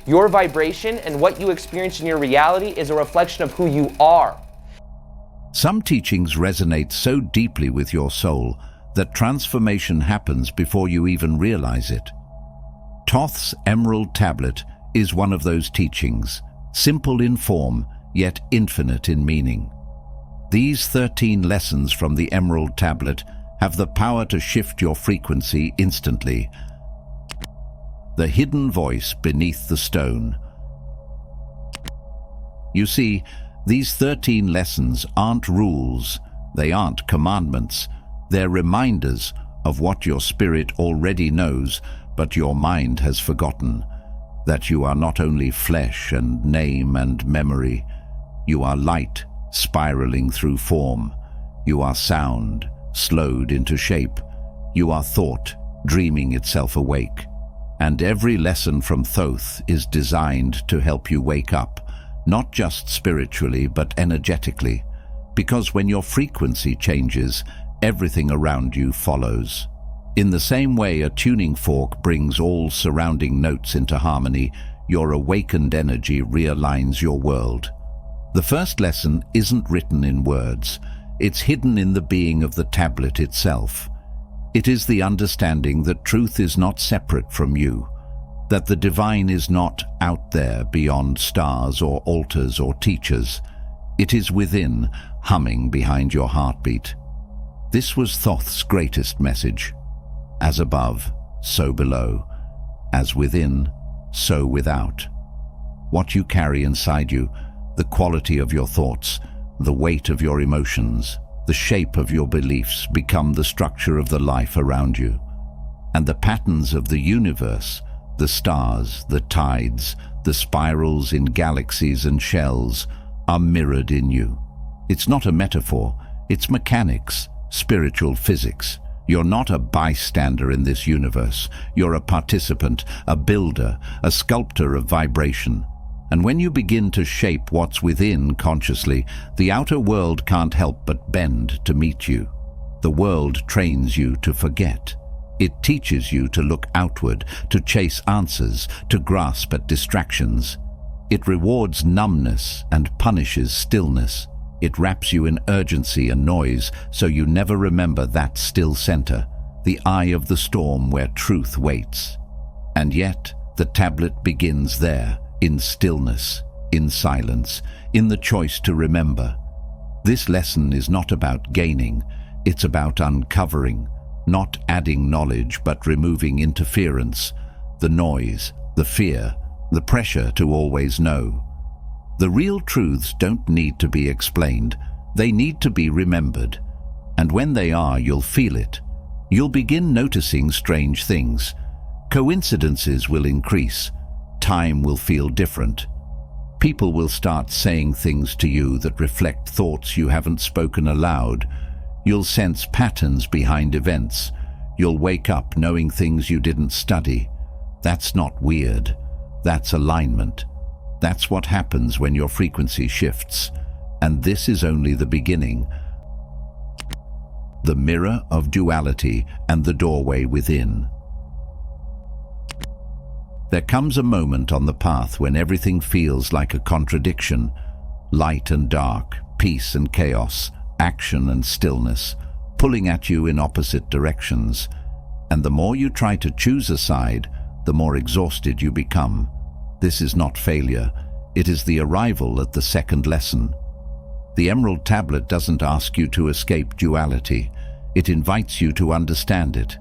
Your vibration and what you experience in your reality is a reflection of who you are. Some teachings resonate so deeply with your soul that transformation happens before you even realize it. Toth's Emerald Tablet is one of those teachings, simple in form, yet infinite in meaning. These 13 lessons from the Emerald Tablet have the power to shift your frequency instantly. The hidden voice beneath the stone. You see, these 13 lessons aren't rules, they aren't commandments, they're reminders of what your spirit already knows, but your mind has forgotten. That you are not only flesh and name and memory, you are light spiraling through form. You are sound slowed into shape. You are thought dreaming itself awake. And every lesson from Toth is designed to help you wake up, not just spiritually but energetically, because when your frequency changes, everything around you follows. In the same way a tuning fork brings all surrounding notes into harmony, your awakened energy realigns your world. The first lesson isn't written in words, it's hidden in the being of the tablet itself. It is the understanding that truth is not separate from you, that the divine is not out there beyond stars or altars or teachers. It is within, humming behind your heartbeat. This was Toth's greatest message. As above, so below. As within, so without. What you carry inside you, the quality of your thoughts, the weight of your emotions, the shape of your beliefs become the structure of the life around you. And the patterns of the universe, the stars, the tides, the spirals in galaxies and shells, are mirrored in you. It's not a metaphor, it's mechanics, spiritual physics. You're not a bystander in this universe. You're a participant, a builder, a sculptor of vibration. And when you begin to shape what's within consciously, the outer world can't help but bend to meet you. The world trains you to forget. It teaches you to look outward, to chase answers, to grasp at distractions. It rewards numbness and punishes stillness. It wraps you in urgency and noise, so you never remember that still center, the eye of the storm where truth waits. And yet, the tablet begins there, in stillness, in silence, in the choice to remember. This lesson is not about gaining, it's about uncovering, not adding knowledge but removing interference, the noise, the fear, the pressure to always know. The real truths don't need to be explained, they need to be remembered. And when they are, you'll feel it. You'll begin noticing strange things. Coincidences will increase. Time will feel different. People will start saying things to you that reflect thoughts you haven't spoken aloud. You'll sense patterns behind events. You'll wake up knowing things you didn't study. That's not weird. That's alignment. That's what happens when your frequency shifts. And this is only the beginning. The mirror of duality and the doorway within. There comes a moment on the path when everything feels like a contradiction. Light and dark, peace and chaos, action and stillness, pulling at you in opposite directions. And the more you try to choose a side, the more exhausted you become. This is not failure, it is the arrival at the second lesson. The Emerald Tablet doesn't ask you to escape duality, it invites you to understand it.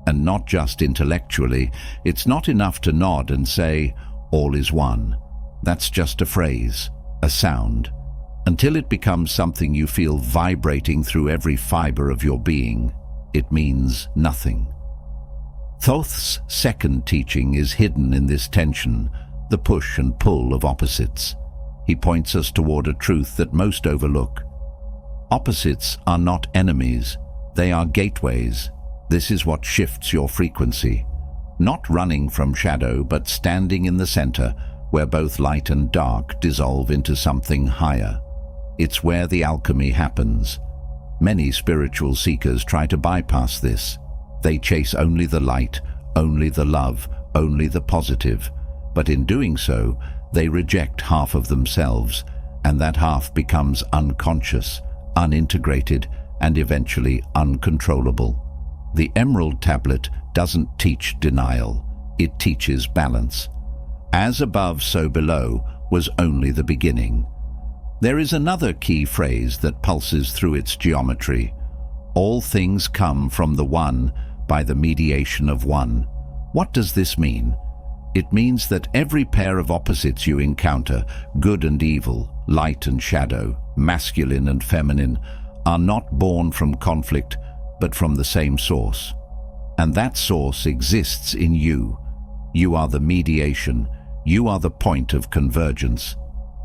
And not just intellectually, it's not enough to nod and say, all is one. That's just a phrase, a sound, until it becomes something you feel vibrating through every fiber of your being. It means nothing. Toth's second teaching is hidden in this tension, the push and pull of opposites. He points us toward a truth that most overlook. Opposites are not enemies, they are gateways. This is what shifts your frequency. Not running from shadow, but standing in the center, where both light and dark dissolve into something higher. It's where the alchemy happens. Many spiritual seekers try to bypass this. They chase only the light, only the love, only the positive. But in doing so, they reject half of themselves, and that half becomes unconscious, unintegrated, and eventually uncontrollable. The Emerald Tablet doesn't teach denial, it teaches balance. As above, so below was only the beginning. There is another key phrase that pulses through its geometry. All things come from the One by the mediation of One. What does this mean? It means that every pair of opposites you encounter, good and evil, light and shadow, masculine and feminine, are not born from conflict, but from the same source. And that source exists in you. You are the mediation. You are the point of convergence.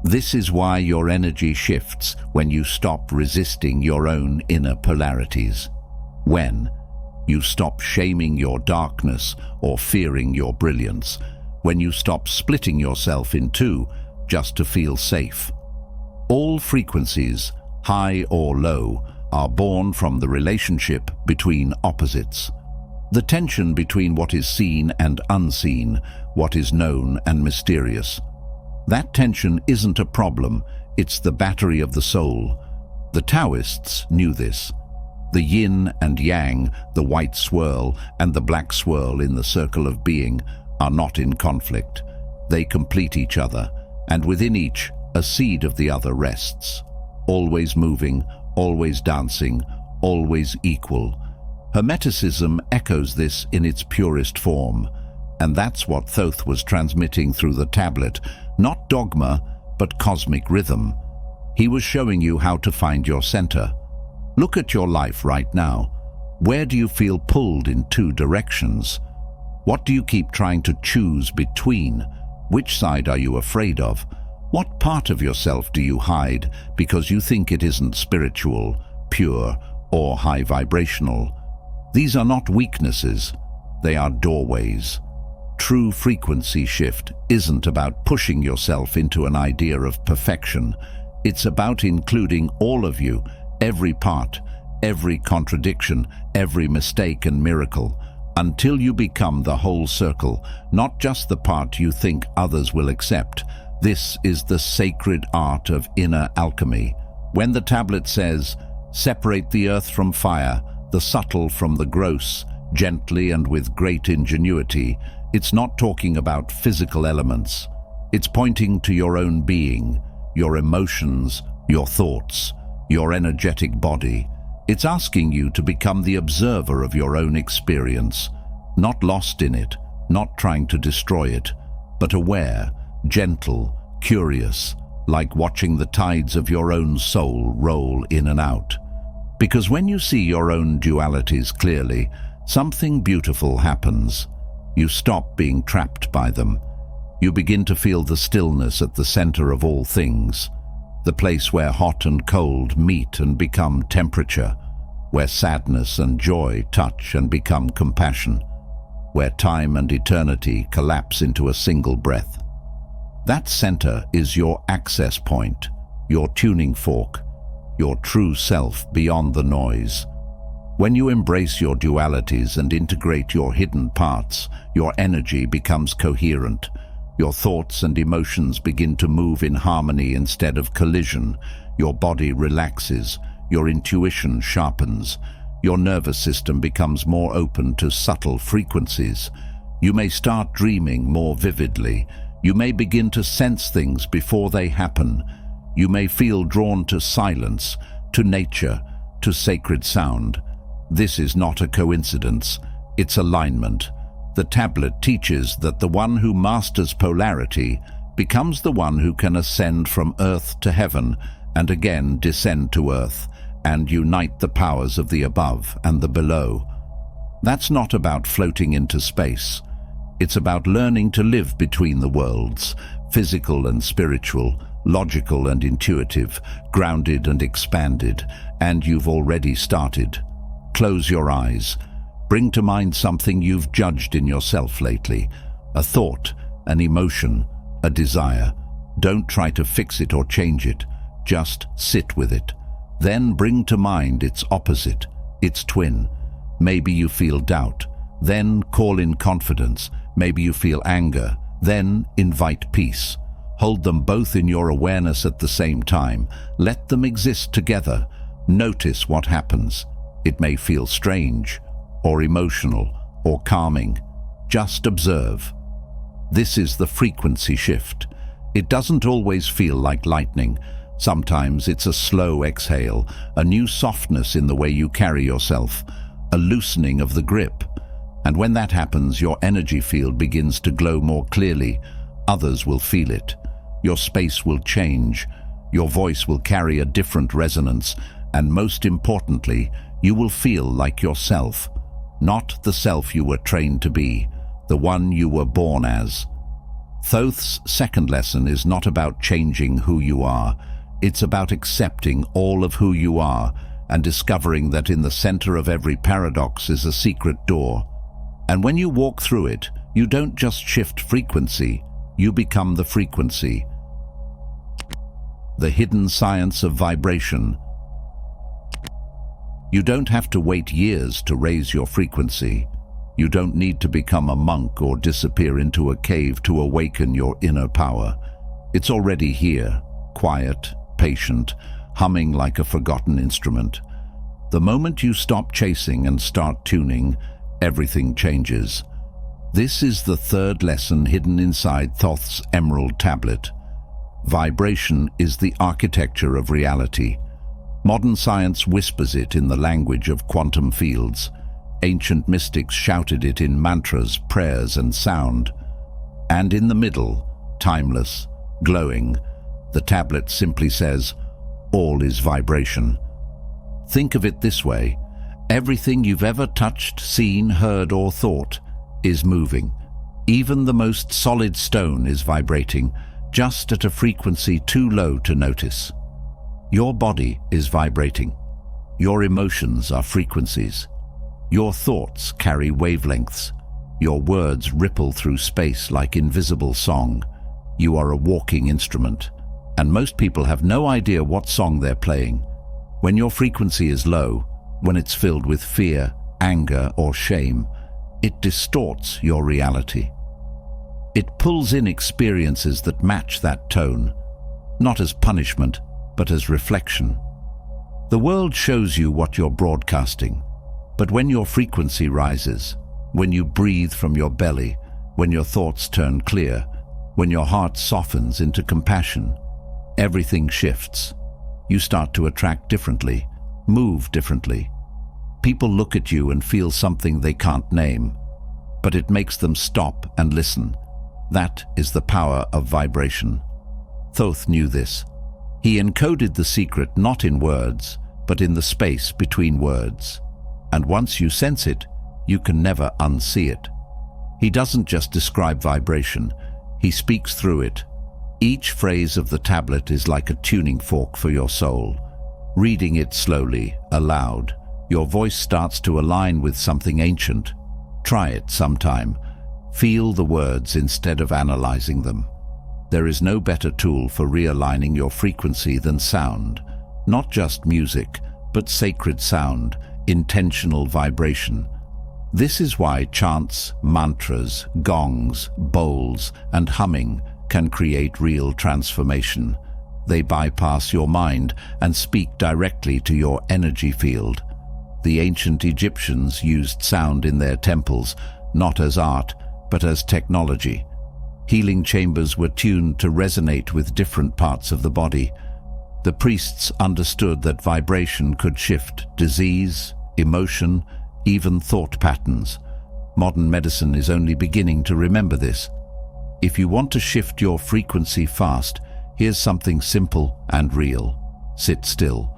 This is why your energy shifts when you stop resisting your own inner polarities. When you stop shaming your darkness or fearing your brilliance. When you stop splitting yourself in two just to feel safe. All frequencies, high or low, are born from the relationship between opposites. The tension between what is seen and unseen, what is known and mysterious. That tension isn't a problem, it's the battery of the soul. The Taoists knew this. The yin and yang, the white swirl and the black swirl in the circle of being, are not in conflict. They complete each other, and within each, a seed of the other rests. Always moving, always dancing, always equal. Hermeticism echoes this in its purest form, and that's what Toth was transmitting through the tablet, not dogma, but cosmic rhythm. He was showing you how to find your center. Look at your life right now. Where do you feel pulled in two directions? What do you keep trying to choose between? Which side are you afraid of? What part of yourself do you hide because you think it isn't spiritual, pure, or high vibrational? These are not weaknesses, they are doorways. True frequency shift isn't about pushing yourself into an idea of perfection. It's about including all of you, every part, every contradiction, every mistake and miracle, until you become the whole circle, not just the part you think others will accept. This is the sacred art of inner alchemy. When the tablet says, "Separate the earth from fire, the subtle from the gross, gently and with great ingenuity," it's not talking about physical elements. It's pointing to your own being, your emotions, your thoughts, your energetic body. It's asking you to become the observer of your own experience, not lost in it, not trying to destroy it, but aware, gentle, curious, like watching the tides of your own soul roll in and out. Because when you see your own dualities clearly, something beautiful happens. You stop being trapped by them. You begin to feel the stillness at the center of all things, the place where hot and cold meet and become temperature, where sadness and joy touch and become compassion, where time and eternity collapse into a single breath. That center is your access point, your tuning fork, your true self beyond the noise. When you embrace your dualities and integrate your hidden parts, your energy becomes coherent. Your thoughts and emotions begin to move in harmony instead of collision. Your body relaxes, your intuition sharpens, your nervous system becomes more open to subtle frequencies. You may start dreaming more vividly. You may begin to sense things before they happen. You may feel drawn to silence, to nature, to sacred sound. This is not a coincidence, it's alignment. The tablet teaches that the one who masters polarity becomes the one who can ascend from earth to heaven and again descend to earth and unite the powers of the above and the below. That's not about floating into space. It's about learning to live between the worlds, physical and spiritual, logical and intuitive, grounded and expanded, and you've already started. Close your eyes. Bring to mind something you've judged in yourself lately, a thought, an emotion, a desire. Don't try to fix it or change it, just sit with it. Then bring to mind its opposite, its twin. Maybe you feel doubt, then call in confidence. Maybe you feel anger, Then invite peace. Hold them both in your awareness at the same time. Let them exist together. Notice what happens. It may feel strange, or emotional, or calming. Just observe. This is the frequency shift. It doesn't always feel like lightning. Sometimes it's a slow exhale, a new softness in the way you carry yourself, a loosening of the grip. And when that happens, your energy field begins to glow more clearly. Others will feel it. Your space will change. Your voice will carry a different resonance. And most importantly, you will feel like yourself. Not the self you were trained to be, the one you were born as. Thoth's second lesson is not about changing who you are. It's about accepting all of who you are and discovering that in the center of every paradox is a secret door. And when you walk through it, you don't just shift frequency, you become the frequency. The hidden science of vibration. You don't have to wait years to raise your frequency. You don't need to become a monk or disappear into a cave to awaken your inner power. It's already here, quiet, patient, humming like a forgotten instrument. The moment you stop chasing and start tuning, everything changes. This is the third lesson hidden inside Thoth's Emerald Tablet. Vibration is the architecture of reality. Modern science whispers it in the language of quantum fields. Ancient mystics shouted it in mantras, prayers, and sound. And in the middle, timeless, glowing, the tablet simply says, all is vibration. Think of it this way. Everything you've ever touched, seen, heard, or thought is moving. Even the most solid stone is vibrating, just at a frequency too low to notice. Your body is vibrating. Your emotions are frequencies. Your thoughts carry wavelengths. Your words ripple through space like invisible song. You are a walking instrument, and most people have no idea what song they're playing. When your frequency is low, when it's filled with fear, anger, or shame, it distorts your reality. It pulls in experiences that match that tone, not as punishment, but as reflection. The world shows you what you're broadcasting, but when your frequency rises, when you breathe from your belly, when your thoughts turn clear, when your heart softens into compassion, everything shifts. You start to attract differently, move differently. People look at you and feel something they can't name, but it makes them stop and listen. That is the power of vibration. Toth knew this. He encoded the secret not in words, but in the space between words. And once you sense it, you can never unsee it. He doesn't just describe vibration, he speaks through it. Each phrase of the tablet is like a tuning fork for your soul. Reading it slowly, aloud, your voice starts to align with something ancient. Try it sometime. Feel the words instead of analyzing them. There is no better tool for realigning your frequency than sound. Not just music, but sacred sound, intentional vibration. This is why chants, mantras, gongs, bowls, and humming can create real transformation. They bypass your mind and speak directly to your energy field. The ancient Egyptians used sound in their temples, not as art, but as technology. Healing chambers were tuned to resonate with different parts of the body. The priests understood that vibration could shift disease, emotion, even thought patterns. Modern medicine is only beginning to remember this. If you want to shift your frequency fast, here's something simple and real. Sit still.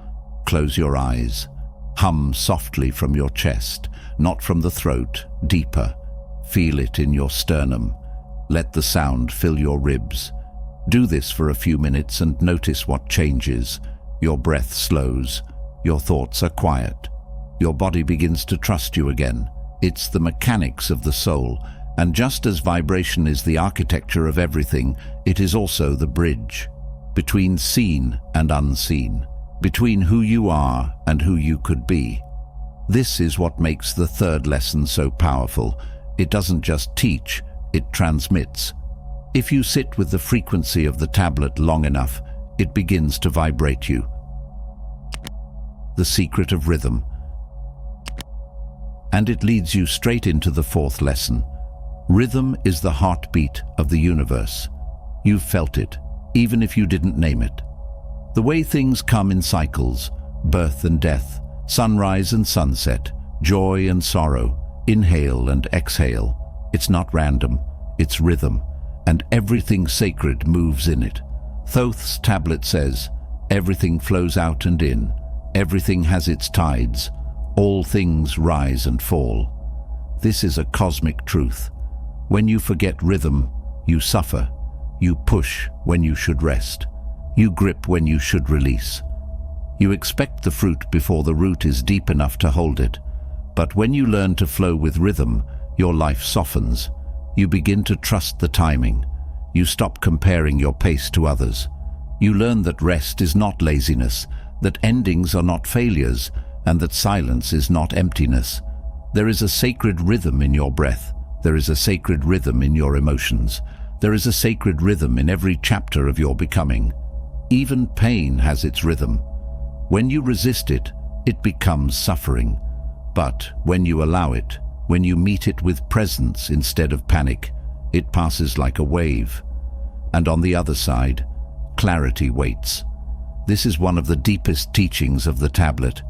Close your eyes. Hum softly from your chest, not from the throat, deeper. Feel it in your sternum. Let the sound fill your ribs. Do this for a few minutes and notice what changes. Your breath slows. Your thoughts are quiet. Your body begins to trust you again. It's the mechanics of the soul, and just as vibration is the architecture of everything, it is also the bridge between seen and unseen, between who you are and who you could be. This is what makes the third lesson so powerful. It doesn't just teach, it transmits. If you sit with the frequency of the tablet long enough, it begins to vibrate you. The secret of rhythm. And it leads you straight into the fourth lesson. Rhythm is the heartbeat of the universe. You've felt it, even if you didn't name it. The way things come in cycles, birth and death, sunrise and sunset, joy and sorrow, inhale and exhale. It's not random, it's rhythm, and everything sacred moves in it. Thoth's tablet says, everything flows out and in, everything has its tides, all things rise and fall. This is a cosmic truth. When you forget rhythm, you suffer. You push when you should rest. You grip when you should release. You expect the fruit before the root is deep enough to hold it. But when you learn to flow with rhythm, your life softens. You begin to trust the timing. You stop comparing your pace to others. You learn that rest is not laziness, that endings are not failures, and that silence is not emptiness. There is a sacred rhythm in your breath. There is a sacred rhythm in your emotions. There is a sacred rhythm in every chapter of your becoming. Even pain has its rhythm. When you resist it, it becomes suffering. But when you allow it, when you meet it with presence instead of panic, it passes like a wave. And on the other side, clarity waits. This is one of the deepest teachings of the tablet,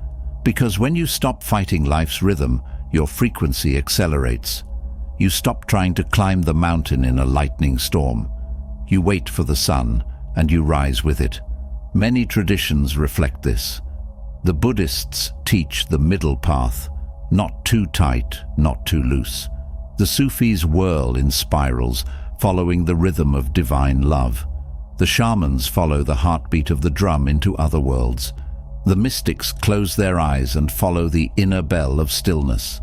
because when you stop fighting life's rhythm, your frequency accelerates. You stop trying to climb the mountain in a lightning storm. You wait for the sun, and you rise with it. Many traditions reflect this. The Buddhists teach the middle path, not too tight, not too loose. The Sufis whirl in spirals, following the rhythm of divine love. The shamans follow the heartbeat of the drum into other worlds. The mystics close their eyes and follow the inner bell of stillness.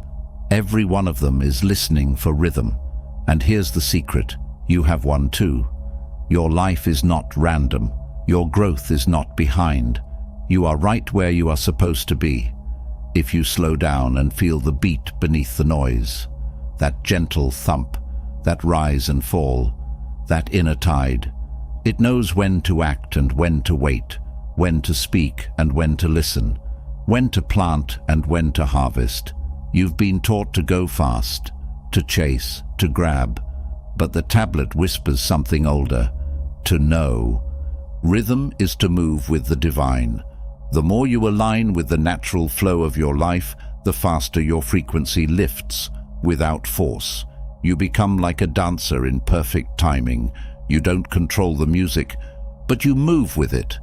Every one of them is listening for rhythm. And here's the secret, you have one too. Your life is not random. Your growth is not behind. You are right where you are supposed to be. If you slow down and feel the beat beneath the noise, that gentle thump, that rise and fall, that inner tide, it knows when to act and when to wait, when to speak and when to listen, when to plant and when to harvest. You've been taught to go fast, to chase, to grab, but the tablet whispers something older, to know. Rhythm is to move with the divine. The more you align with the natural flow of your life, the faster your frequency lifts, without force. You become like a dancer in perfect timing. You don't control the music, but you move with it.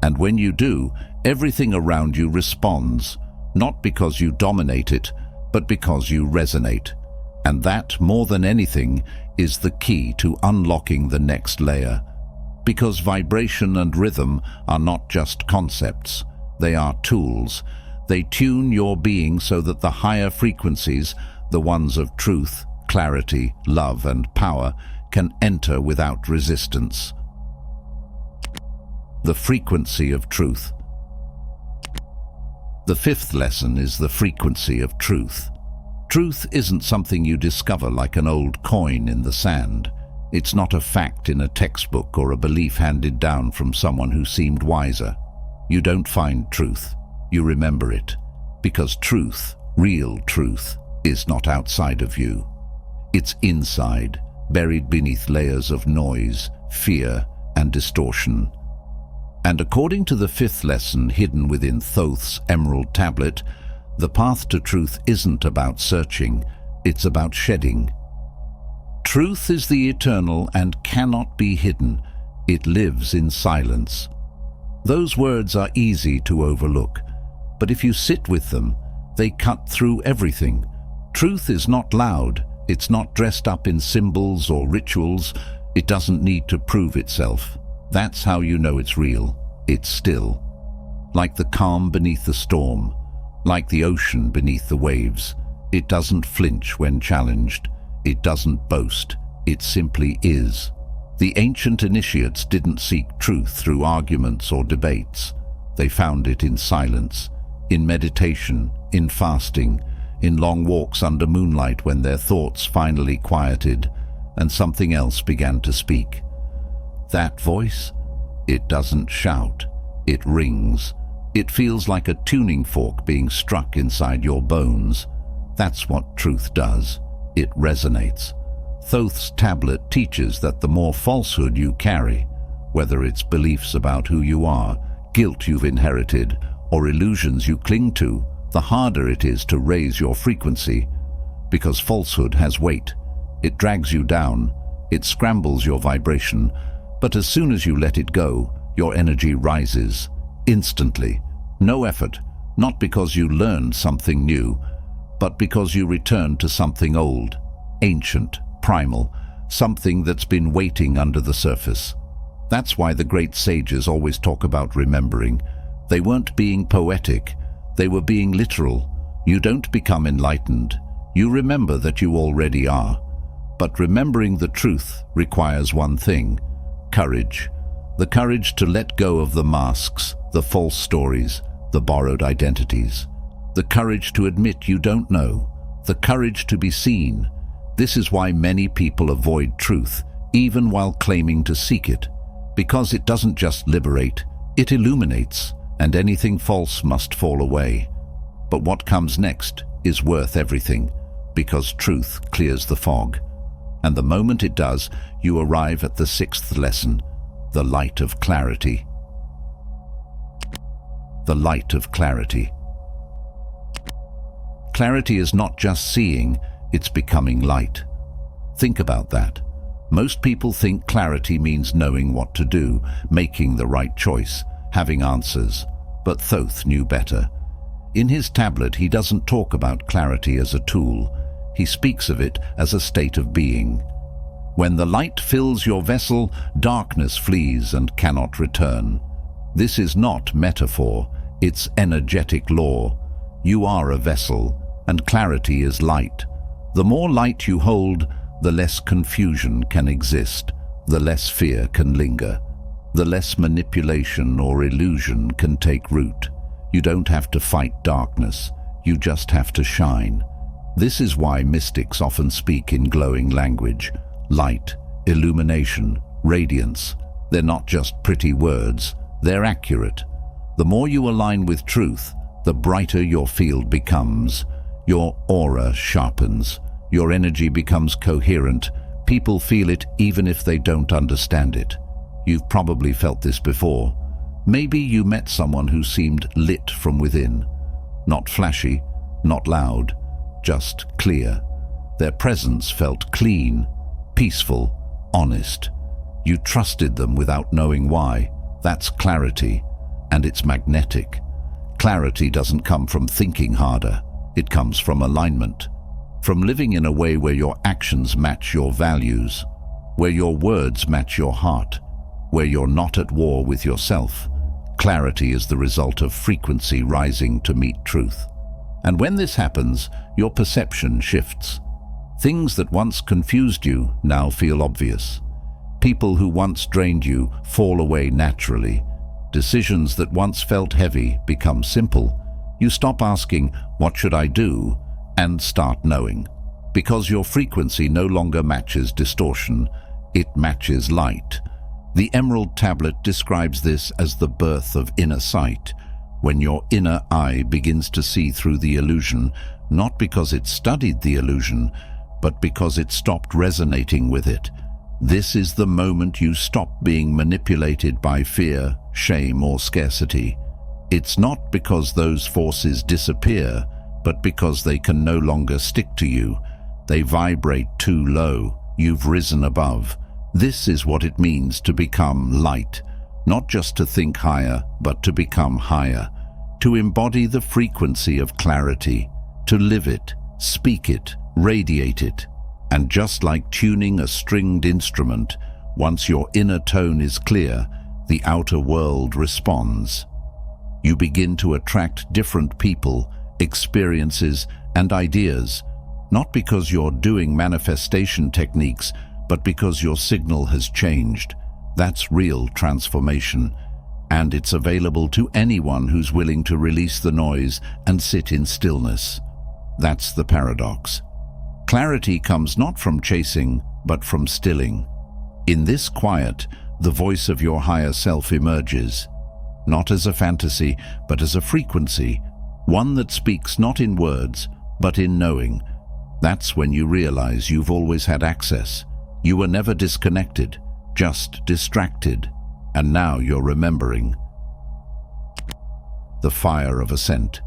And when you do, everything around you responds, not because you dominate it, but because you resonate. And that, more than anything, is the key to unlocking the next layer. Because vibration and rhythm are not just concepts, they are tools. They tune your being so that the higher frequencies, the ones of truth, clarity, love, and power, can enter without resistance. The frequency of truth. The fifth lesson is the frequency of truth. Truth isn't something you discover like an old coin in the sand. It's not a fact in a textbook or a belief handed down from someone who seemed wiser. You don't find truth, you remember it. Because truth, real truth, is not outside of you. It's inside, buried beneath layers of noise, fear, and distortion. And according to the fifth lesson hidden within Thoth's emerald tablet, the path to truth isn't about searching, it's about shedding. Truth is the eternal and cannot be hidden. It lives in silence. Those words are easy to overlook, but if you sit with them, they cut through everything. Truth is not loud, it's not dressed up in symbols or rituals, it doesn't need to prove itself. That's how you know it's real. It's still. Like the calm beneath the storm, like the ocean beneath the waves. It doesn't flinch when challenged. It doesn't boast. It simply is. The ancient initiates didn't seek truth through arguments or debates. They found it in silence, in meditation, in fasting, in long walks under moonlight when their thoughts finally quieted. and something else began to speak. That voice? It doesn't shout. It rings. It feels like a tuning fork being struck inside your bones. That's what truth does. It resonates. Thoth's tablet teaches that the more falsehood you carry, whether it's beliefs about who you are, guilt you've inherited, or illusions you cling to, the harder it is to raise your frequency. Because falsehood has weight. It drags you down. It scrambles your vibration. But as soon as you let it go, your energy rises. Instantly. No effort. Not because you learned something new, but because you returned to something old, ancient, primal, something that's been waiting under the surface. That's why the great sages always talk about remembering. They weren't being poetic. They were being literal. You don't become enlightened. You remember that you already are. But remembering the truth requires one thing: courage. The courage to let go of the masks, the false stories, the borrowed identities. The courage to admit you don't know. The courage to be seen. This is why many people avoid truth, even while claiming to seek it. Because it doesn't just liberate, it illuminates, and anything false must fall away. But what comes next is worth everything, because truth clears the fog. And the moment it does, you arrive at the sixth lesson, the light of clarity. The light of clarity. Clarity is not just seeing, it's becoming light. Think about that. Most people think clarity means knowing what to do, making the right choice, having answers. But Toth knew better. In his tablet, he doesn't talk about clarity as a tool. He speaks of it as a state of being. When the light fills your vessel, darkness flees and cannot return. This is not metaphor, it's energetic law. You are a vessel, and clarity is light. The more light you hold, the less confusion can exist, the less fear can linger, the less manipulation or illusion can take root. You don't have to fight darkness, you just have to shine. This is why mystics often speak in glowing language. Light, illumination, radiance. They're not just pretty words, they're accurate. The more you align with truth, the brighter your field becomes. Your aura sharpens. Your energy becomes coherent. People feel it even if they don't understand it. You've probably felt this before. Maybe you met someone who seemed lit from within. Not flashy, not loud, just clear. Their presence felt clean, peaceful, honest. You trusted them without knowing why. That's clarity, and it's magnetic. Clarity doesn't come from thinking harder. It comes from alignment. From living in a way where your actions match your values, where your words match your heart, where you're not at war with yourself. Clarity is the result of frequency rising to meet truth. And when this happens, your perception shifts. Things that once confused you now feel obvious. People who once drained you fall away naturally. Decisions that once felt heavy become simple. You stop asking, "What should I do?" and start knowing. Because your frequency no longer matches distortion, it matches light. The Emerald Tablet describes this as the birth of inner sight, when your inner eye begins to see through the illusion, not because it studied the illusion, but because it stopped resonating with it. This is the moment you stop being manipulated by fear, shame, or scarcity. It's not because those forces disappear, but because they can no longer stick to you. They vibrate too low. You've risen above. This is what it means to become light. Not just to think higher, but to become higher. To embody the frequency of clarity. To live it, speak it, radiate it. And just like tuning a stringed instrument, once your inner tone is clear, the outer world responds. You begin to attract different people, experiences, and ideas, not because you're doing manifestation techniques, but because your signal has changed. That's real transformation, and it's available to anyone who's willing to release the noise and sit in stillness. That's the paradox. Clarity comes not from chasing, but from stilling. In this quiet, the voice of your higher self emerges, not as a fantasy, but as a frequency, one that speaks not in words, but in knowing. That's when you realize you've always had access. You were never disconnected, just distracted, and now you're remembering. The Fire of Ascent.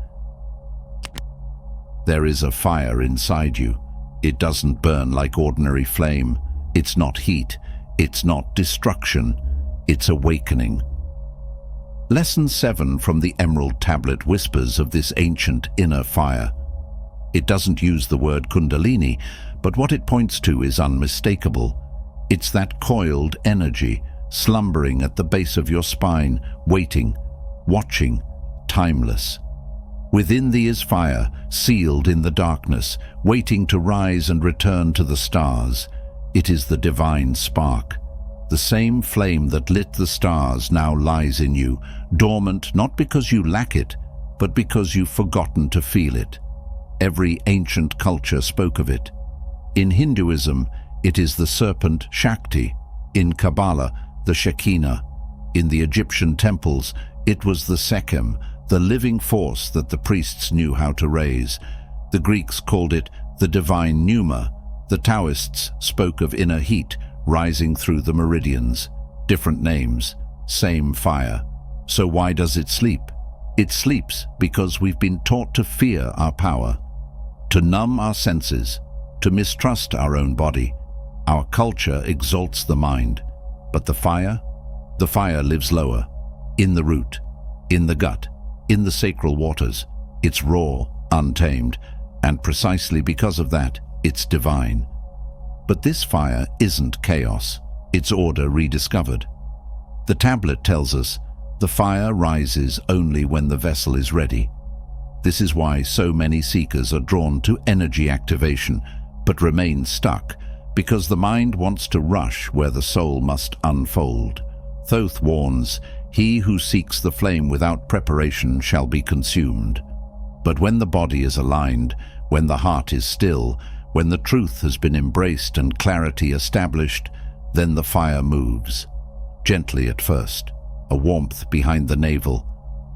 There is a fire inside you. It doesn't burn like ordinary flame. It's not heat. It's not destruction. It's awakening. Lesson 7 from the Emerald Tablet whispers of this ancient inner fire. It doesn't use the word Kundalini, but what it points to is unmistakable. It's that coiled energy, slumbering at the base of your spine, waiting, watching, timeless. Within thee is fire, sealed in the darkness, waiting to rise and return to the stars. It is the divine spark. The same flame that lit the stars now lies in you, dormant not because you lack it, but because you've forgotten to feel it. Every ancient culture spoke of it. In Hinduism, it is the serpent Shakti. In Kabbalah, the Shekinah. In the Egyptian temples, it was the Sekhem, the living force that the priests knew how to raise. The Greeks called it the divine pneuma. The Taoists spoke of inner heat rising through the meridians. Different names, same fire. So why does it sleep? It sleeps because we've been taught to fear our power, to numb our senses, to mistrust our own body. Our culture exalts the mind, but the fire lives lower, in the root, in the gut, in the sacral waters. It's raw, untamed, and precisely because of that, it's divine. But this fire isn't chaos, it's order rediscovered. The tablet tells us the fire rises only when the vessel is ready. This is why so many seekers are drawn to energy activation, but remain stuck, because the mind wants to rush where the soul must unfold. Toth warns, "He who seeks the flame without preparation shall be consumed." But when the body is aligned, when the heart is still, when the truth has been embraced and clarity established, then the fire moves. Gently at first, a warmth behind the navel,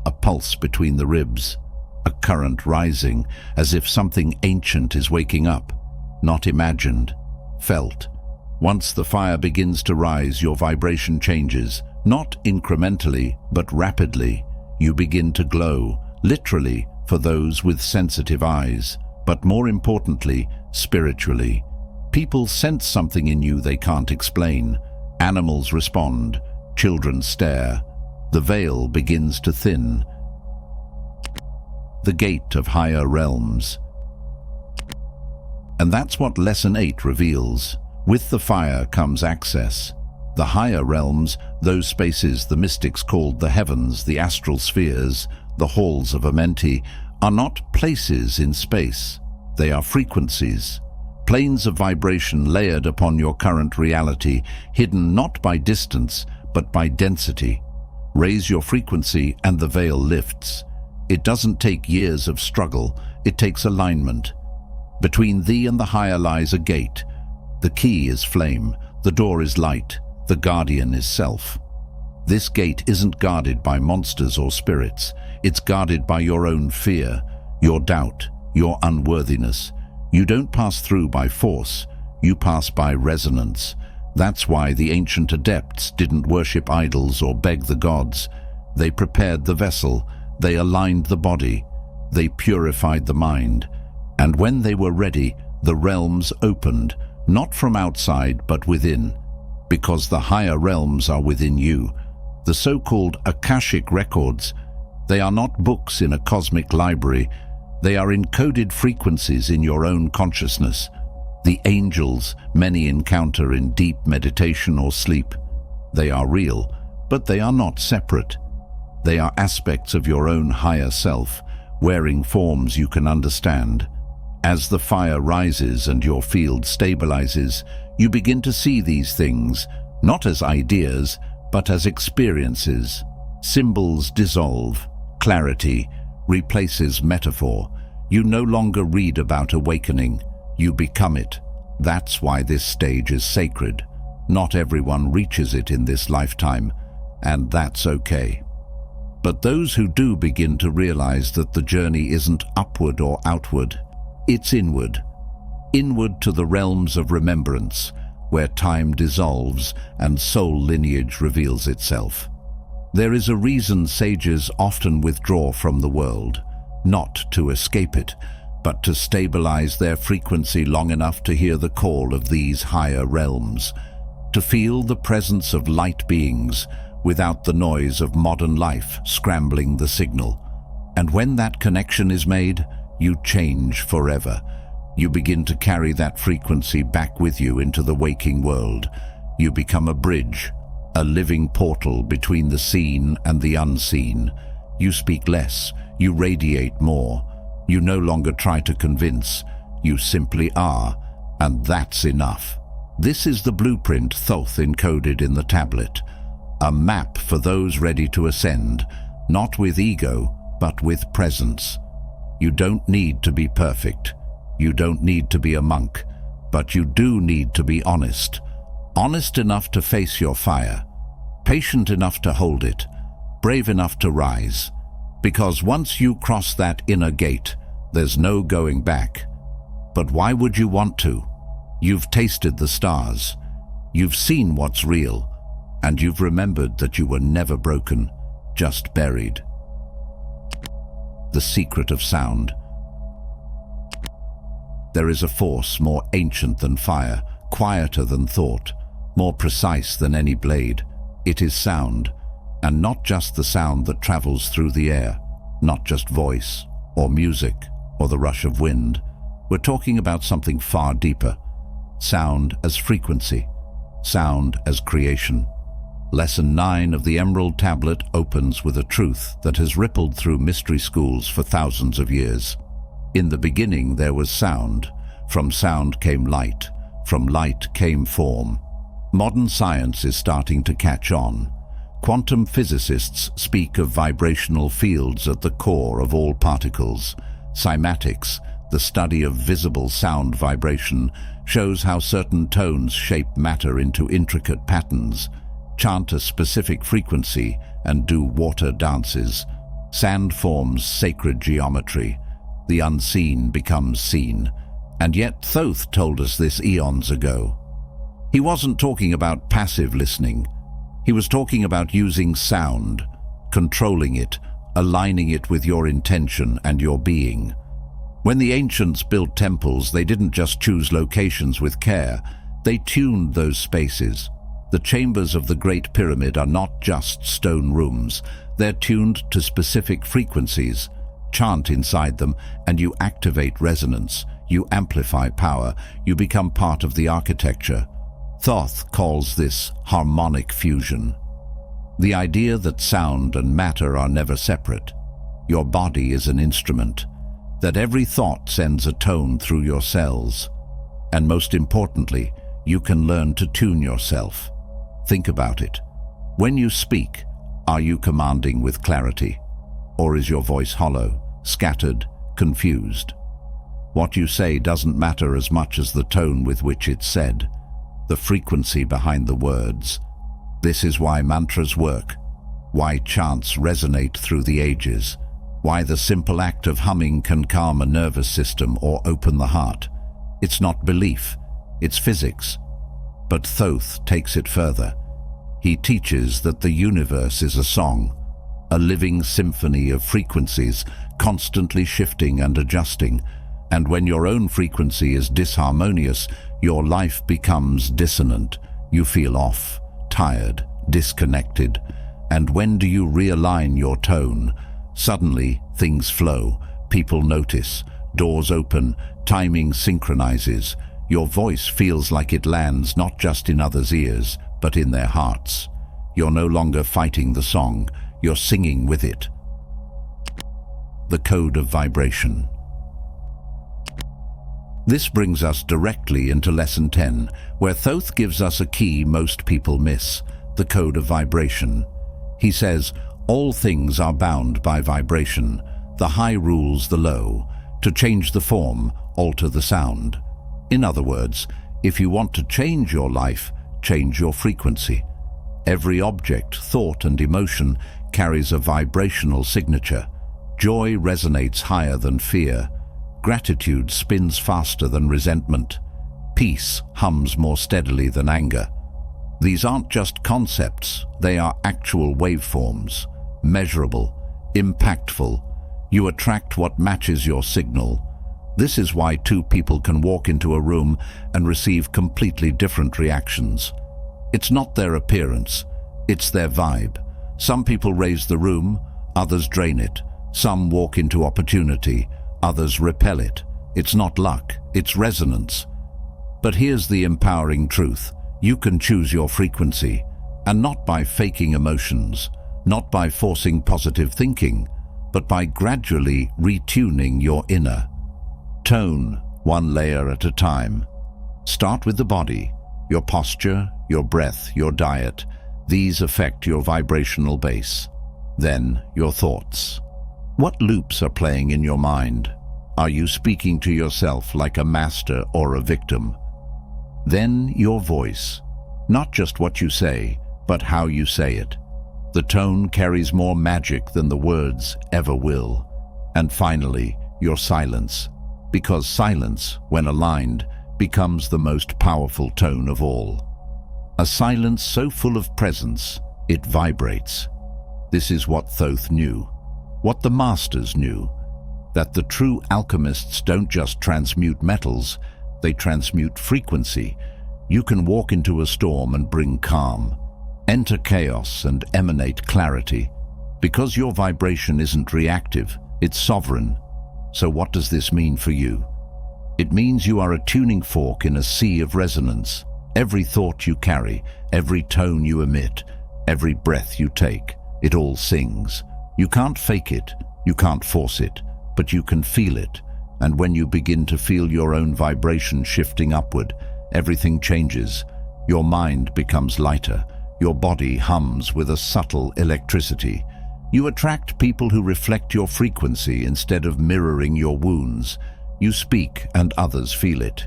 a pulse between the ribs, a current rising, as if something ancient is waking up, not imagined, felt. Once the fire begins to rise, your vibration changes, not incrementally, but rapidly. You begin to glow, literally, for those with sensitive eyes, but more importantly, spiritually. People sense something in you they can't explain. Animals respond, children stare. The veil begins to thin. The gate of higher realms. And that's what Lesson 8 reveals. With the fire comes access. The higher realms, those spaces the mystics called the heavens, the astral spheres, the halls of Amenti, are not places in space. They are frequencies, planes of vibration layered upon your current reality, hidden not by distance, but by density. Raise your frequency and the veil lifts. It doesn't take years of struggle, it takes alignment. Between thee and the higher lies a gate. The key is flame, the door is light, the guardian is self. This gate isn't guarded by monsters or spirits. It's guarded by your own fear, your doubt, your unworthiness. You don't pass through by force, you pass by resonance. That's why the ancient adepts didn't worship idols or beg the gods. They prepared the vessel, they aligned the body, they purified the mind. And when they were ready, the realms opened, not from outside but within, because the higher realms are within you. The so-called Akashic records, they are not books in a cosmic library. They are encoded frequencies in your own consciousness. The angels many encounter in deep meditation or sleep. They are real, but they are not separate. They are aspects of your own higher self, wearing forms you can understand. As the fire rises and your field stabilizes, you begin to see these things, not as ideas, but as experiences. Symbols dissolve, clarity replaces metaphor. You no longer read about awakening, you become it. That's why this stage is sacred. Not everyone reaches it in this lifetime, and that's okay. But those who do begin to realize that the journey isn't upward or outward, it's inward. Inward to the realms of remembrance, where time dissolves and soul lineage reveals itself. There is a reason sages often withdraw from the world, not to escape it, but to stabilize their frequency long enough to hear the call of these higher realms, to feel the presence of light beings without the noise of modern life scrambling the signal. And when that connection is made, you change forever. You begin to carry that frequency back with you into the waking world. You become a bridge, a living portal between the seen and the unseen. You speak less, you radiate more. You no longer try to convince, you simply are, and that's enough. This is the blueprint Thoth encoded in the tablet, a map for those ready to ascend, not with ego, but with presence. You don't need to be perfect. You don't need to be a monk, but you do need to be honest. Honest enough to face your fire, patient enough to hold it, brave enough to rise. Because once you cross that inner gate, there's no going back. But why would you want to? You've tasted the stars. You've seen what's real. And you've remembered that you were never broken, just buried. The secret of sound. There is a force more ancient than fire, quieter than thought, more precise than any blade. It is sound, and not just the sound that travels through the air, not just voice, or music, or the rush of wind. We're talking about something far deeper. Sound as frequency, sound as creation. Lesson 9 of the Emerald Tablet opens with a truth that has rippled through mystery schools for thousands of years. In the beginning there was sound. From sound came light. From light came form. Modern science is starting to catch on. Quantum physicists speak of vibrational fields at the core of all particles. Cymatics, the study of visible sound vibration, shows how certain tones shape matter into intricate patterns. Chant a specific frequency and do water dances. Sand forms sacred geometry. The unseen becomes seen. And yet Thoth told us this eons ago. He wasn't talking about passive listening. He was talking about using sound, controlling it, aligning it with your intention and your being. When the ancients built temples, they didn't just choose locations with care. They tuned those spaces. The chambers of the Great Pyramid are not just stone rooms. They're tuned to specific frequencies. Chant inside them and you activate resonance. You amplify power. You become part of the architecture. Thoth calls this harmonic fusion. The idea that sound and matter are never separate. Your body is an instrument. That every thought sends a tone through your cells. And most importantly, you can learn to tune yourself. Think about it. When you speak, are you commanding with clarity? Or is your voice hollow, scattered, confused? What you say doesn't matter as much as the tone with which it's said, the frequency behind the words. This is why mantras work, why chants resonate through the ages, why the simple act of humming can calm a nervous system or open the heart. It's not belief, it's physics. But Thoth takes it further. He teaches that the universe is a song, a living symphony of frequencies, constantly shifting and adjusting. And when your own frequency is disharmonious, your life becomes dissonant. You feel off, tired, disconnected. And when do you realign your tone? Suddenly, things flow, people notice, doors open, timing synchronizes. Your voice feels like it lands not just in others' ears, but in their hearts. You're no longer fighting the song, you're singing with it. The code of vibration. This brings us directly into Lesson 10, where Thoth gives us a key most people miss, the code of vibration. He says, all things are bound by vibration. The high rules the low. To change the form, alter the sound. In other words, If you want to change your life, change your frequency. Every object, thought, and emotion carries a vibrational signature. Joy resonates higher than fear. Gratitude spins faster than resentment. Peace hums more steadily than anger. These aren't just concepts, they are actual waveforms, measurable, impactful. You attract what matches your signal. This is why two people can walk into a room and receive completely different reactions. It's not their appearance, it's their vibe. Some people raise the room, others drain it. Some walk into opportunity, others repel it. It's not luck, it's resonance. But here's the empowering truth. You can choose your frequency, and not by faking emotions, not by forcing positive thinking, but by gradually retuning your inner. Tone one layer at a time. Start with the body, your posture, your breath, your diet. These affect your vibrational base. Then your thoughts. What loops are playing in your mind? Are you speaking to yourself like a master or a victim? Then your voice. Not just what you say, but how you say it. The tone carries more magic than the words ever will. And finally, your silence. Because silence, when aligned, becomes the most powerful tone of all. A silence so full of presence, it vibrates. This is what Toth knew, what the masters knew, that the true alchemists don't just transmute metals, they transmute frequency. You can walk into a storm and bring calm, enter chaos and emanate clarity, because your vibration isn't reactive, it's sovereign. So what does this mean for you? It means you are a tuning fork in a sea of resonance. Every thought you carry, every tone you emit, every breath you take, it all sings. You can't fake it, you can't force it, but you can feel it. And when you begin to feel your own vibration shifting upward, everything changes. Your mind becomes lighter. Your body hums with a subtle electricity. You attract people who reflect your frequency instead of mirroring your wounds. You speak and others feel it.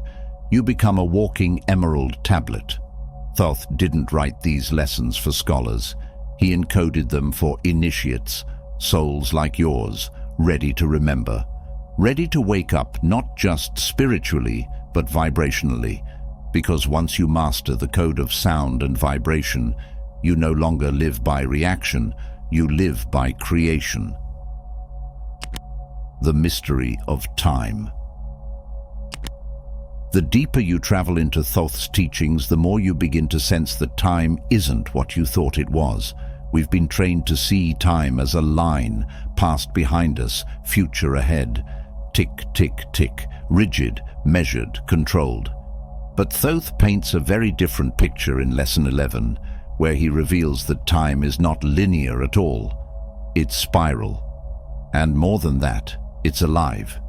You become a walking emerald tablet. Toth didn't write these lessons for scholars. He encoded them for initiates, souls like yours, ready to remember. Ready to wake up not just spiritually, but vibrationally. Because once you master the code of sound and vibration, you no longer live by reaction, you live by creation. The mystery of time. The deeper you travel into Toth's teachings, the more you begin to sense that time isn't what you thought it was. We've been trained to see time as a line, past behind us, future ahead. Tick, tick, tick, rigid, measured, controlled. But Toth paints a very different picture in Lesson 11, where he reveals that time is not linear at all. It's spiral. And more than that, it's alive.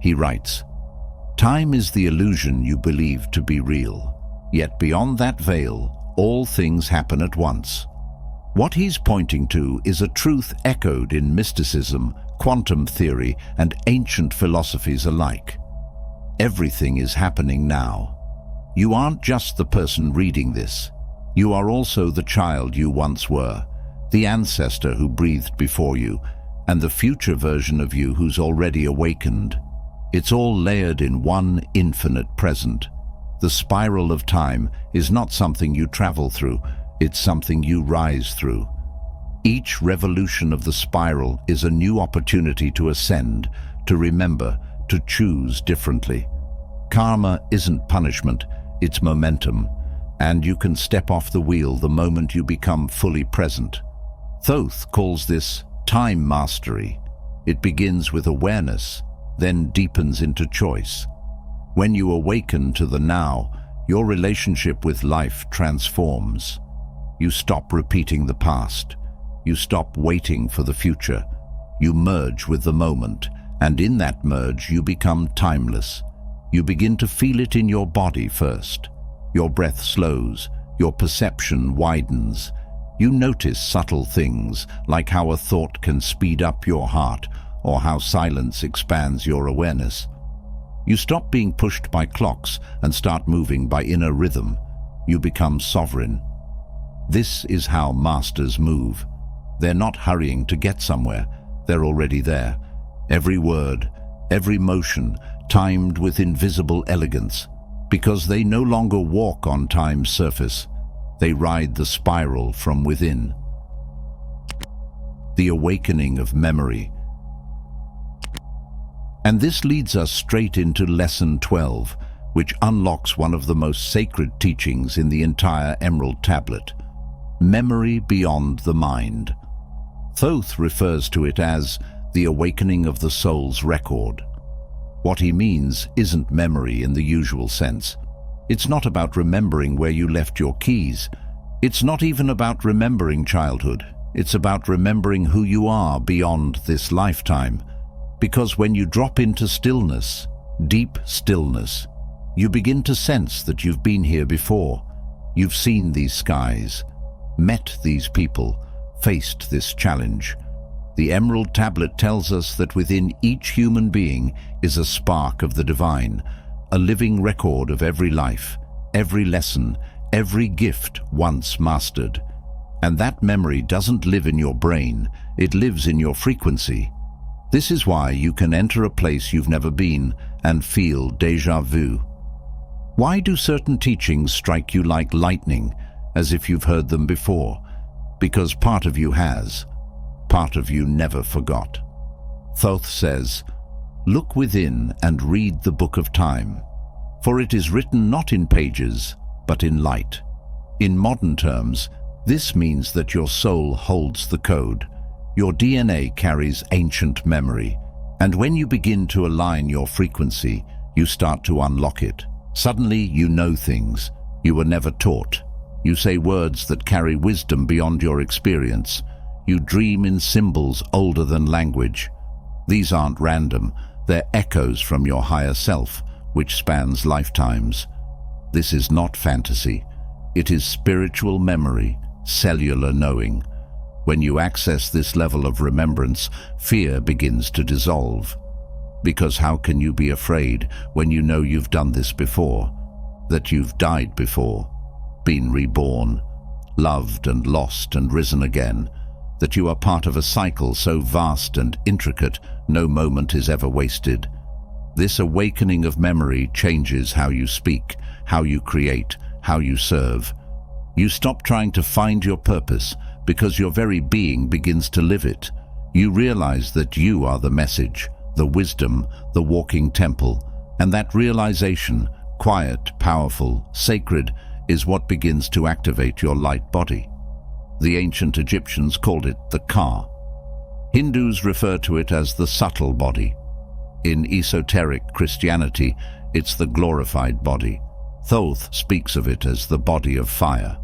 He writes, "Time is the illusion you believe to be real. Yet beyond that veil, all things happen at once." What he's pointing to is a truth echoed in mysticism, quantum theory, and ancient philosophies alike. Everything is happening now. You aren't just the person reading this. You are also the child you once were, the ancestor who breathed before you, and the future version of you who's already awakened. It's all layered in one infinite present. The spiral of time is not something you travel through, it's something you rise through. Each revolution of the spiral is a new opportunity to ascend, to remember, to choose differently. Karma isn't punishment, it's momentum, and you can step off the wheel the moment you become fully present. Toth calls this time mastery. It begins with awareness, then deepens into choice. When you awaken to the now, your relationship with life transforms. You stop repeating the past. You stop waiting for the future. You merge with the moment, and in that merge you become timeless. You begin to feel it in your body first. Your breath slows, your perception widens. You notice subtle things, like how a thought can speed up your heart, or how silence expands your awareness. You stop being pushed by clocks and start moving by inner rhythm. You become sovereign. This is how masters move. They're not hurrying to get somewhere. They're already there. Every word, every motion, timed with invisible elegance, because they no longer walk on time's surface. They ride the spiral from within. The awakening of memory. And this leads us straight into Lesson 12, which unlocks one of the most sacred teachings in the entire Emerald Tablet: memory beyond the mind. Toth refers to it as the awakening of the soul's record. What he means isn't memory in the usual sense. It's not about remembering where you left your keys. It's not even about remembering childhood. It's about remembering who you are beyond this lifetime. Because when you drop into stillness, deep stillness, you begin to sense that you've been here before. You've seen these skies, met these people, faced this challenge. The Emerald Tablet tells us that within each human being is a spark of the divine, a living record of every life, every lesson, every gift once mastered. And that memory doesn't live in your brain, it lives in your frequency. This is why you can enter a place you've never been and feel déjà vu. Why do certain teachings strike you like lightning, as if you've heard them before? Because part of you has. Part of you never forgot. Toth says, "Look within and read the book of time, for it is written not in pages, but in light." In modern terms, this means that your soul holds the code. Your DNA carries ancient memory, and when you begin to align your frequency, you start to unlock it. Suddenly you know things you were never taught. You say words that carry wisdom beyond your experience. You dream in symbols older than language. These aren't random, they're echoes from your higher self, which spans lifetimes. This is not fantasy. It is spiritual memory, cellular knowing. When you access this level of remembrance, fear begins to dissolve. Because how can you be afraid when you know you've done this before, that you've died before, been reborn, loved and lost and risen again, that you are part of a cycle so vast and intricate no moment is ever wasted. This awakening of memory changes how you speak, how you create, how you serve. You stop trying to find your purpose because your very being begins to live it. You realize that you are the message, the wisdom, the walking temple, and that realization, quiet, powerful, sacred, is what begins to activate your light body. The ancient Egyptians called it the Ka. Hindus refer to it as the subtle body. In esoteric Christianity, it's the glorified body. Toth speaks of it as the body of fire.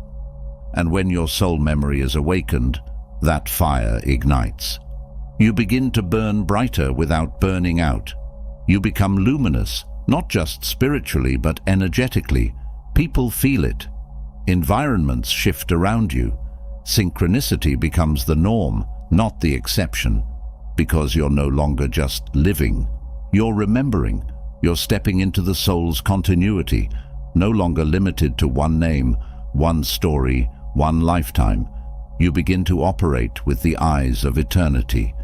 And when your soul memory is awakened, that fire ignites. You begin to burn brighter without burning out. You become luminous, not just spiritually but energetically. People feel it. Environments shift around you. Synchronicity becomes the norm, not the exception, because you're no longer just living. You're remembering. You're stepping into the soul's continuity, no longer limited to one name, one story, one lifetime. You begin to operate with the eyes of eternity,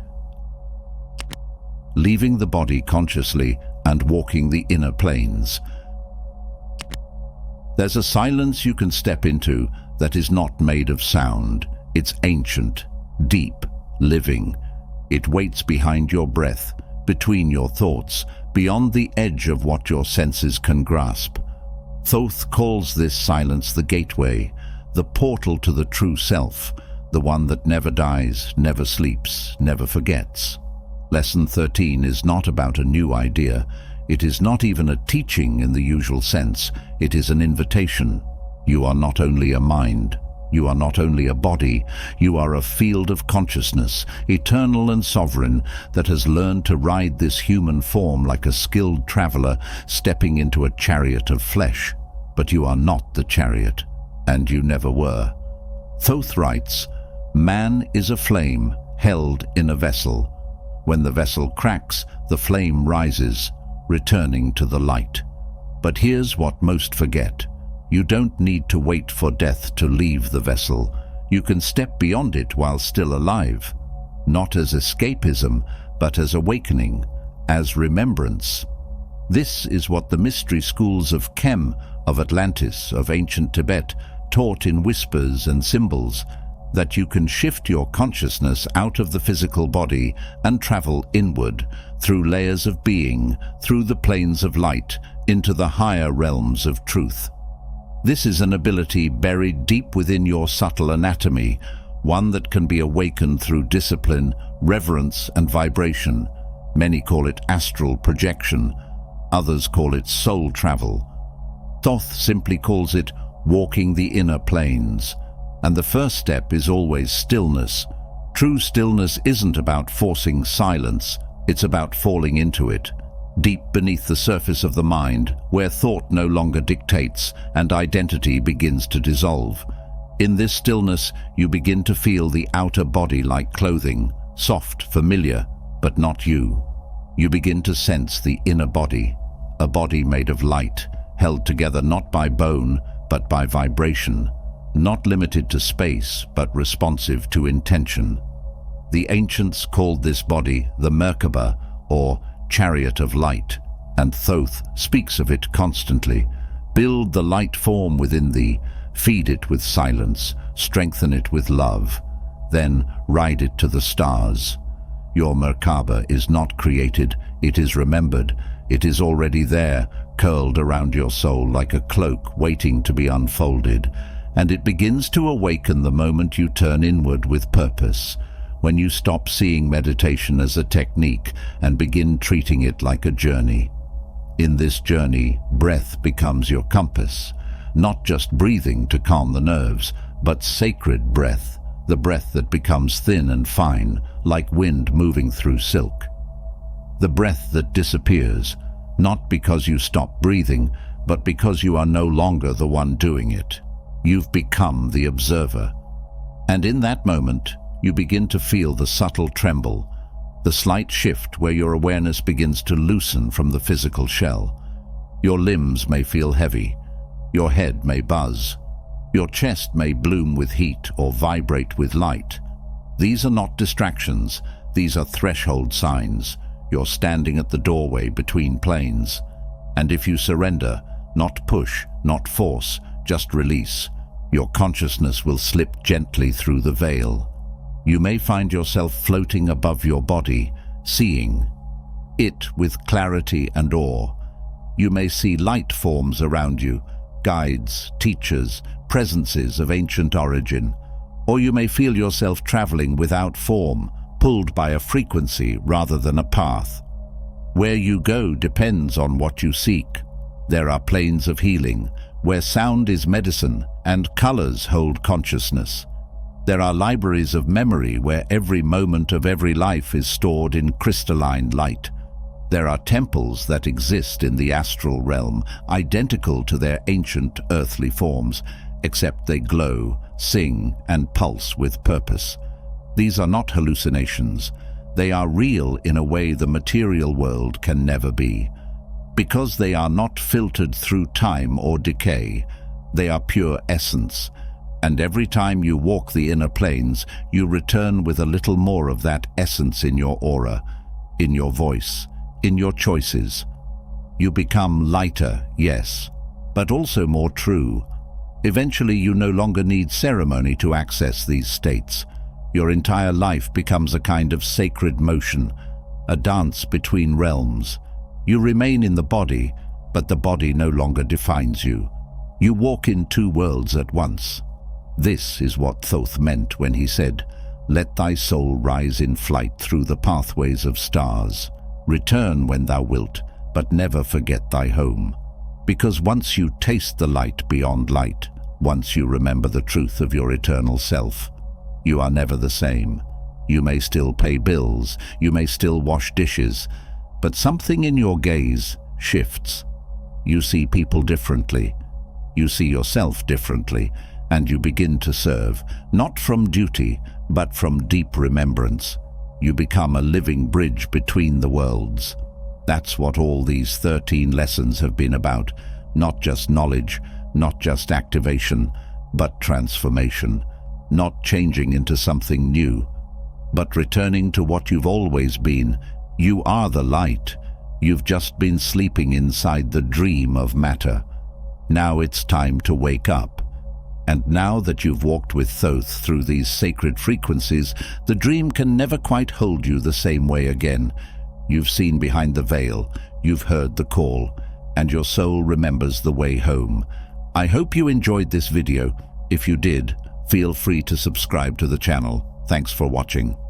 leaving the body consciously and walking the inner planes. There's a silence you can step into that is not made of sound. It's ancient, deep, living. It waits behind your breath, between your thoughts, beyond the edge of what your senses can grasp. Toth calls this silence the gateway, the portal to the true self, the one that never dies, never sleeps, never forgets. Lesson 13 is not about a new idea. It is not even a teaching in the usual sense. It is an invitation. You are not only a mind. You are not only a body. You are a field of consciousness, eternal and sovereign, that has learned to ride this human form like a skilled traveler stepping into a chariot of flesh. But you are not the chariot, and you never were. Toth writes, "Man is a flame held in a vessel. When the vessel cracks, the flame rises. returning to the light. But here's what most forget. You don't need to wait for death to leave the vessel. You can step beyond it while still alive. Not as escapism, but as awakening, as remembrance. This is what the mystery schools of Kem, of Atlantis, of ancient Tibet, taught in whispers and symbols, that you can shift your consciousness out of the physical body and travel inward, through layers of being, through the planes of light, into the higher realms of truth. This is an ability buried deep within your subtle anatomy, one that can be awakened through discipline, reverence, and vibration. Many call it astral projection, others call it soul travel. Toth simply calls it walking the inner planes. And the first step is always stillness. True stillness isn't about forcing silence, it's about falling into it, deep beneath the surface of the mind, where thought no longer dictates and identity begins to dissolve. In this stillness, you begin to feel the outer body like clothing, soft, familiar, but not you. You begin to sense the inner body, a body made of light, held together not by bone, but by vibration, not limited to space, but responsive to intention. The ancients called this body the Merkaba, or chariot of light, and Toth speaks of it constantly. Build the light form within thee, feed it with silence, strengthen it with love, then ride it to the stars. Your Merkaba is not created, it is remembered. It is already there, curled around your soul like a cloak waiting to be unfolded, and it begins to awaken the moment you turn inward with purpose, when you stop seeing meditation as a technique and begin treating it like a journey. In this journey, breath becomes your compass, not just breathing to calm the nerves, but sacred breath, the breath that becomes thin and fine, like wind moving through silk. The breath that disappears, not because you stop breathing, but because you are no longer the one doing it. You've become the observer. And in that moment, you begin to feel the subtle tremble, the slight shift where your awareness begins to loosen from the physical shell. Your limbs may feel heavy, your head may buzz, your chest may bloom with heat or vibrate with light. These are not distractions, these are threshold signs. You're standing at the doorway between planes. And if you surrender, not push, not force, just release, your consciousness will slip gently through the veil. You may find yourself floating above your body, seeing it with clarity and awe. You may see light forms around you, guides, teachers, presences of ancient origin. Or you may feel yourself traveling without form, pulled by a frequency rather than a path. Where you go depends on what you seek. There are planes of healing, where sound is medicine and colors hold consciousness. There are libraries of memory where every moment of every life is stored in crystalline light. There are temples that exist in the astral realm, identical to their ancient earthly forms, except they glow, sing, and pulse with purpose. These are not hallucinations. They are real in a way the material world can never be. Because they are not filtered through time or decay, they are pure essence. And every time you walk the inner planes, you return with a little more of that essence in your aura, in your voice, in your choices. You become lighter, yes, but also more true. Eventually, you no longer need ceremony to access these states. Your entire life becomes a kind of sacred motion, a dance between realms. You remain in the body, but the body no longer defines you. You walk in two worlds at once. This is what Toth meant when he said, "Let thy soul rise in flight through the pathways of stars. Return when thou wilt, but never forget thy home." Because once you taste the light beyond light, once you remember the truth of your eternal self, you are never the same. You may still pay bills, you may still wash dishes, but something in your gaze shifts. You see people differently, you see yourself differently, and you begin to serve, not from duty, but from deep remembrance. You become a living bridge between the worlds. That's what all these 13 lessons have been about. Not just knowledge, not just activation, but transformation. Not changing into something new, but returning to what you've always been. You are the light. You've just been sleeping inside the dream of matter. Now it's time to wake up. And now that you've walked with Toth through these sacred frequencies, the dream can never quite hold you the same way again. You've seen behind the veil, you've heard the call, and your soul remembers the way home. I hope you enjoyed this video. If you did, feel free to subscribe to the channel. Thanks for watching.